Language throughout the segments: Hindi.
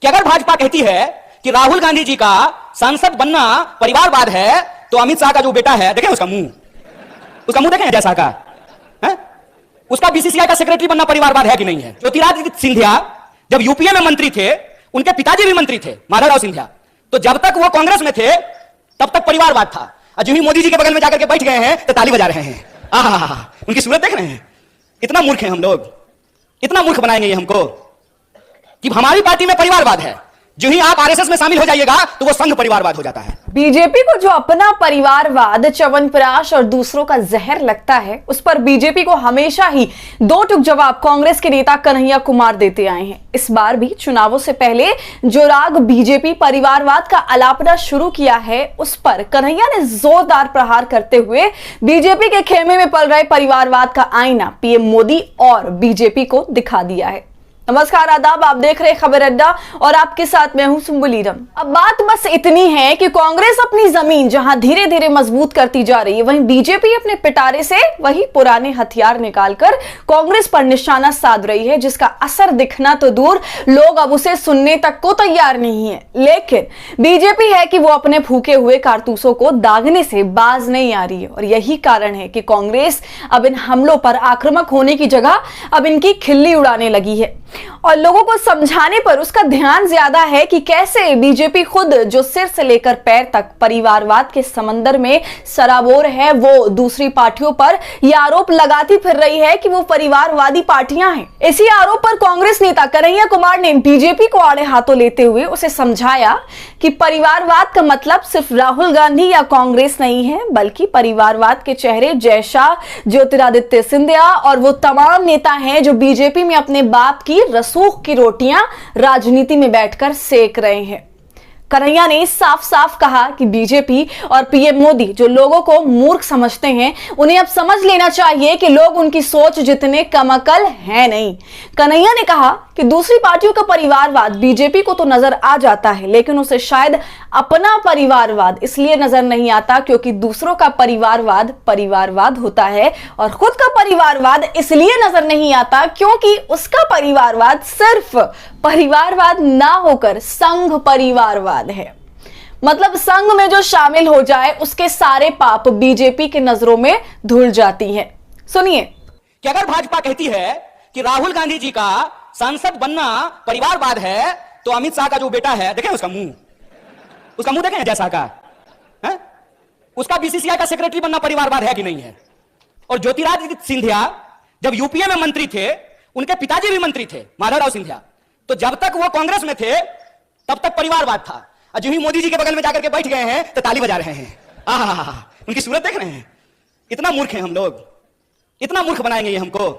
कि अगर भाजपा कहती है कि राहुल गांधी जी का सांसद बनना परिवारवाद है, तो अमित शाह का जो बेटा है, देखें उसका मुंह देखें जैसा का है, उसका बीसीसीआई का सेक्रेटरी बनना परिवारवाद है कि नहीं है। ज्योतिरादित्य सिंधिया जब यूपीए में मंत्री थे, उनके पिताजी भी मंत्री थे, माधवराव सिंधिया, तो जब तक वो कांग्रेस में थे तब तक परिवारवाद था। और जो ही मोदी जी के बगल में जाकर के बैठ गए हैं तो ताली बजा रहे हैं। उनकी सूरत देख रहे हैं। इतना मूर्ख हैं हम लोग, इतना मूर्ख बनाएंगे ये हमको कि हमारी पार्टी में परिवारवाद है, जो ही आप आरएसएस में शामिल हो जाइएगा तो वो संघ परिवारवाद हो जाता है। बीजेपी को जो अपना परिवारवाद, च्यवनप्राश और दूसरों का जहर लगता है, उस पर बीजेपी को हमेशा ही दो टूक जवाब कांग्रेस के नेता कन्हैया कुमार देते आए हैं। इस बार भी चुनावों से पहले जो राग बीजेपी परिवारवाद का अलापना शुरू किया है, उस पर कन्हैया ने जोरदार प्रहार करते हुए बीजेपी के खेमे में पल रहे परिवारवाद का आईना पीएम मोदी और बीजेपी को दिखा दिया है। नमस्कार, आदाब, आप देख रहे हैं खबर अड्डा और आपके साथ मैं हूं सुम्बुलीरम। अब बात बस इतनी है कि कांग्रेस अपनी जमीन जहां धीरे धीरे मजबूत करती जा रही है, वहीं बीजेपी अपने पिटारे से वही पुराने हथियार निकालकर कांग्रेस पर निशाना साध रही है, जिसका असर दिखना तो दूर, लोग अब उसे सुनने तक को तैयार नहीं है। लेकिन बीजेपी है कि वो अपने फूके हुए कारतूसों को दागने से बाज नहीं आ रही है और यही कारण है कि कांग्रेस अब इन हमलों पर आक्रामक होने की जगह अब इनकी खिल्ली उड़ाने लगी है और लोगों को समझाने पर उसका ध्यान ज्यादा है कि कैसे बीजेपी खुद, जो सिर से लेकर पैर तक परिवारवाद के समंदर में सराबोर है, वो दूसरी पार्टियों पर यह आरोप लगाती फिर रही है कि वो परिवारवादी पार्टियां हैं। इसी आरोप पर कांग्रेस नेता कन्हैया कुमार ने बीजेपी को आड़े हाथों लेते हुए उसे समझाया कि परिवारवाद का मतलब सिर्फ राहुल गांधी या कांग्रेस नहीं है, बल्कि परिवारवाद के चेहरे जय शाह, ज्योतिरादित्य सिंधिया और वो तमाम नेता हैं जो बीजेपी में अपने बाप की रसूख की रोटियां राजनीति में बैठकर सेक रहे हैं। कन्हैया ने साफ साफ कहा कि बीजेपी और पीएम मोदी जो लोगों को मूर्ख समझते हैं, उन्हें अब समझ लेना चाहिए कि लोग उनकी सोच जितने कमअकल हैं नहीं। कन्हैया ने कहा कि दूसरी पार्टियों का परिवारवाद बीजेपी को तो नजर आ जाता है, लेकिन उसे शायद अपना परिवारवाद इसलिए नजर नहीं आता क्योंकि दूसरों का परिवारवाद परिवारवाद होता है और खुद का परिवारवाद इसलिए नजर नहीं आता क्योंकि उसका परिवारवाद सिर्फ परिवारवाद ना होकर संघ परिवारवाद है। मतलब संघ में जो शामिल हो जाए उसके सारे पाप बीजेपी के नजरों में धुल जाती हैं। सुनिए कि अगर भाजपा कहती है कि राहुल गांधी जी का सांसद बनना परिवारवाद है, तो अमित शाह का जो बेटा है, देखें उसका मुंह देखें जैसा का है, उसका बीसीसीआई का सेक्रेटरी बनना परिवारवाद है कि नहीं है। और ज्योतिरादित्य सिंधिया जब यूपीए में मंत्री थे, उनके पिताजी भी मंत्री थे, माधवराव सिंधिया, तो जब तक वो कांग्रेस में थे तब तक परिवारवाद था। और जो ही मोदी जी के बगल में जाकर के बैठ गए हैं तो ताली बजा रहे हैं। उनकी सूरत देख रहे हैं। इतना मूर्ख हैं हम लोग, इतना मूर्ख बनाएंगे ये हमको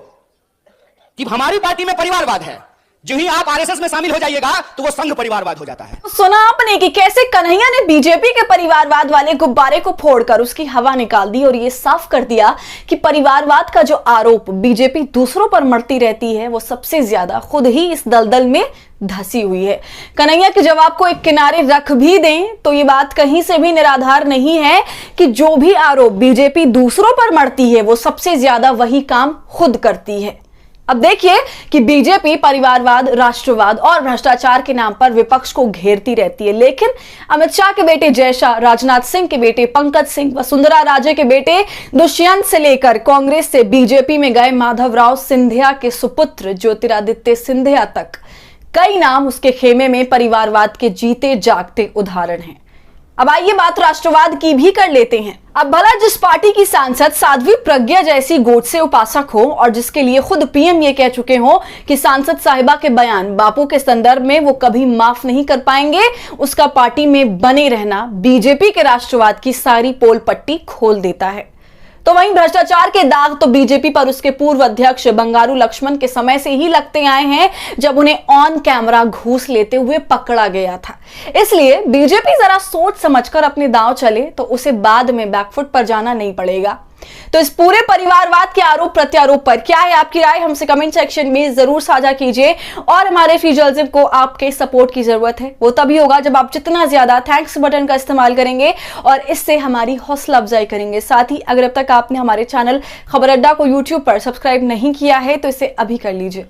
कि हमारी पार्टी में परिवारवाद है, जो ही आप आरएसएस में शामिल हो जाइएगा तो वो संघ परिवारवाद हो जाता है। सुना आपने कि कैसे कन्हैया ने बीजेपी के परिवारवाद वाले गुब्बारे को फोड़कर उसकी हवा निकाल दी और ये साफ कर दिया कि परिवारवाद का जो आरोप बीजेपी दूसरों पर मढ़ती रहती है, वो सबसे ज्यादा खुद ही इस दलदल में धसी हुई है। कन्हैया के जवाब को एक किनारे रख भी दें तो ये बात कहीं से भी निराधार नहीं है कि जो भी आरोप बीजेपी दूसरों पर मढ़ती है, वो सबसे ज्यादा वही काम खुद करती है। अब देखिए कि बीजेपी परिवारवाद, राष्ट्रवाद और भ्रष्टाचार के नाम पर विपक्ष को घेरती रहती है, लेकिन अमित शाह के बेटे जय शाह, राजनाथ सिंह के बेटे पंकज सिंह, वसुंधरा राजे के बेटे दुष्यंत से लेकर कांग्रेस से बीजेपी में गए माधवराव सिंधिया के सुपुत्र ज्योतिरादित्य सिंधिया तक, कई नाम उसके खेमे में परिवारवाद के जीते जागते उदाहरण हैं। अब आइए बात राष्ट्रवाद की भी कर लेते हैं। अब भला जिस पार्टी की सांसद साध्वी प्रज्ञा जैसी गोडसे उपासक हो और जिसके लिए खुद पीएम ये कह चुके हो कि सांसद साहिबा के बयान बापू के संदर्भ में वो कभी माफ नहीं कर पाएंगे, उसका पार्टी में बने रहना बीजेपी के राष्ट्रवाद की सारी पोल पट्टी खोल देता है। तो वहीं भ्रष्टाचार के दाग तो बीजेपी पर उसके पूर्व अध्यक्ष बंगारू लक्ष्मण के समय से ही लगते आए हैं, जब उन्हें ऑन कैमरा घूस लेते हुए पकड़ा गया था। इसलिए बीजेपी जरा सोच समझकर अपने दांव चले तो उसे बाद में बैकफुट पर जाना नहीं पड़ेगा। तो इस पूरे परिवारवाद के आरोप प्रत्यारोप पर क्या है आपकी राय, हमसे कमेंट सेक्शन में जरूर साझा कीजिए। और हमारे फीजर्लिज्म को आपके सपोर्ट की जरूरत है, वो तभी होगा जब आप जितना ज्यादा थैंक्स बटन का इस्तेमाल करेंगे और इससे हमारी हौसला अफजाई करेंगे। साथ ही अगर अब तक आपने हमारे चैनल खबर अड्डा को यूट्यूब पर सब्सक्राइब नहीं किया है तो इसे अभी कर लीजिए।